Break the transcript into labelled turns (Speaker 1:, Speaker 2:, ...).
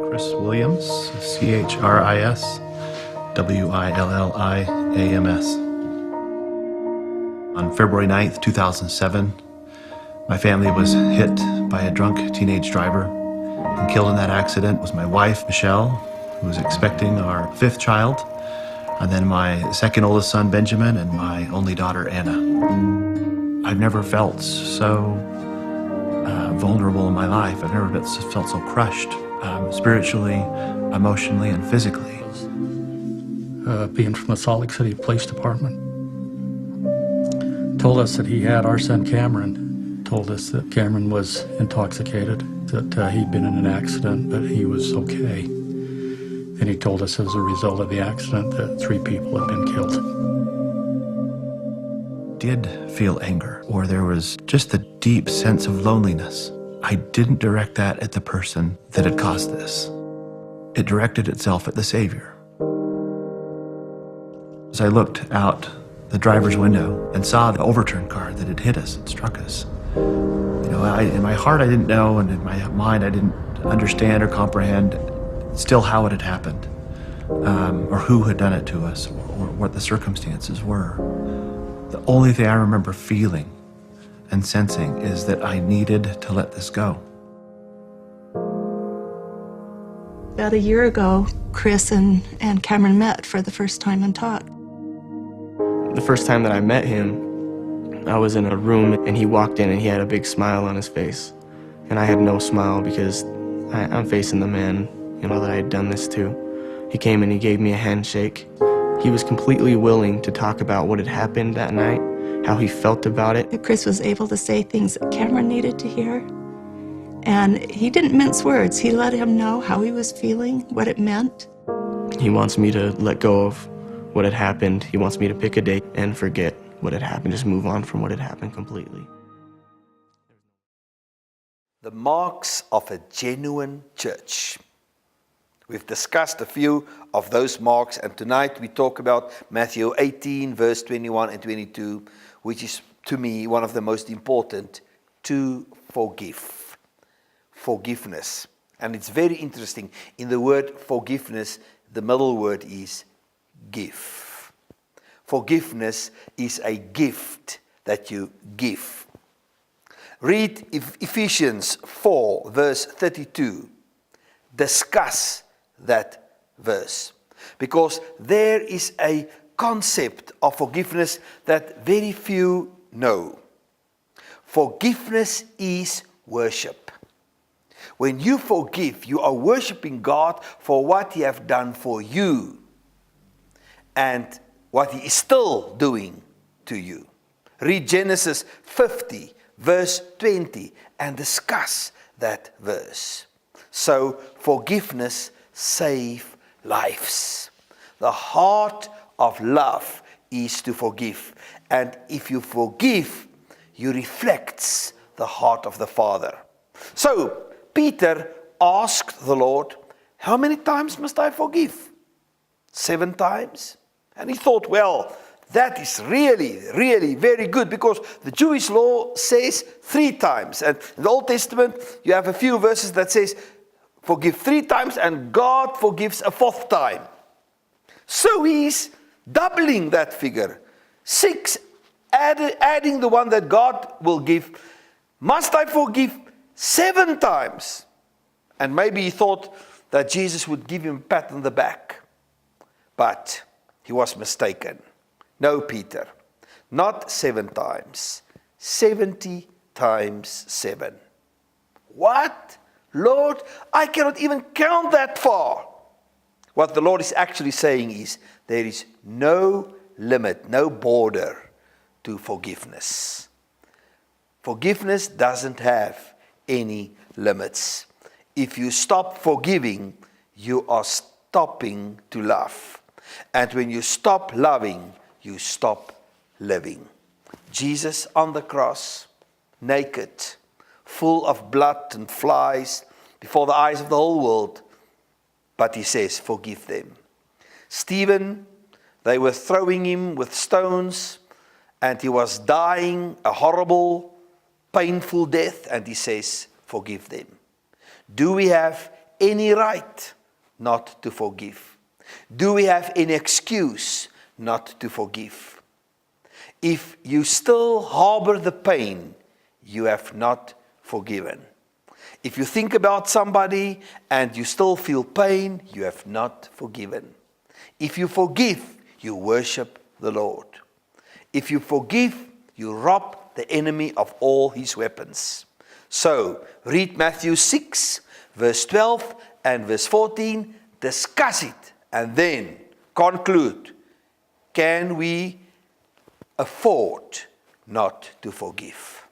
Speaker 1: Chris Williams, Chris Williams. On February 9th, 2007, my family was hit by a drunk teenage driver, and killed in that accident was my wife, Michelle, who was expecting our fifth child, and then my second oldest son, Benjamin, and my only daughter, Anna. I've never felt so vulnerable in my life. I've never felt so crushed, spiritually, emotionally, and physically.
Speaker 2: Being from the Salt Lake City Police Department, told us that he had our son Cameron, told us that Cameron was intoxicated, that he'd been in an accident, but he was okay. And he told us as a result of the accident that 3 people had been killed.
Speaker 1: Did feel anger, or there was just a deep sense of loneliness. I didn't direct that at the person that had caused this. It directed itself at the Savior. As I looked out the driver's window and saw the overturned car that had hit us and struck us, in my heart I didn't know, and in my mind I didn't understand or comprehend still how it had happened, or who had done it to us, or what the circumstances were. The only thing I remember feeling and sensing is that I needed to let this go.
Speaker 3: About a year ago, Chris and Cameron met for the first time and talked.
Speaker 4: The first time that I met him, I was in a room and he walked in and he had a big smile on his face. And I had no smile because I'm facing the man, that I had done this to. He came and he gave me a handshake. He was completely willing to talk about what had happened that night, how he felt about it.
Speaker 3: Chris was able to say things that Cameron needed to hear. And he didn't mince words. He let him know how he was feeling, what it meant.
Speaker 4: He wants me to let go of what had happened. He wants me to pick a date and forget what had happened, just move on from what had happened completely.
Speaker 5: The marks of a genuine church. We've discussed a few of those marks, and tonight we talk about Matthew 18, verse 21 and 22, which is, to me, one of the most important: to forgive. Forgiveness. And it's very interesting. In the word forgiveness, the middle word is give. Forgiveness is a gift that you give. Read Ephesians 4, verse 32. Discuss that verse, because there is a concept of forgiveness that very few know. Forgiveness is worship. When you forgive, you are worshiping God for what He has done for you and what He is still doing to you. Read Genesis 50, verse 20, and discuss that verse. So forgiveness saves lives. The heart of love is to forgive. And if you forgive, you reflect the heart of the Father. So Peter asked the Lord, how many times must I forgive? 7 times? And he thought, well, that is really, really very good, because the Jewish law says 3 times. And in the Old Testament, you have a few verses that says, forgive 3 times and God forgives a 4th time. So he's doubling that figure. 6, adding the one that God will give. Must I forgive 7 times? And maybe he thought that Jesus would give him a pat on the back. But he was mistaken. No, Peter, not 7 times. 70 times 7. What? Lord, I cannot even count that far. What the Lord is actually saying is, there is no limit, no border to forgiveness. Forgiveness doesn't have any limits. If you stop forgiving, you are stopping to love. And when you stop loving, you stop living. Jesus on the cross, naked, full of blood and flies, before the eyes of the whole world. But he says, forgive them. Stephen, they were throwing him with stones, and he was dying a horrible, painful death, and he says, forgive them. Do we have any right not to forgive? Do we have any excuse not to forgive? If you still harbor the pain, you have not forgiven. If you think about somebody and you still feel pain, you have not forgiven. If you forgive, you worship the Lord. If you forgive, you rob the enemy of all his weapons. So, read Matthew 6, verse 12 and verse 14, discuss it, and then conclude. Can we afford not to forgive?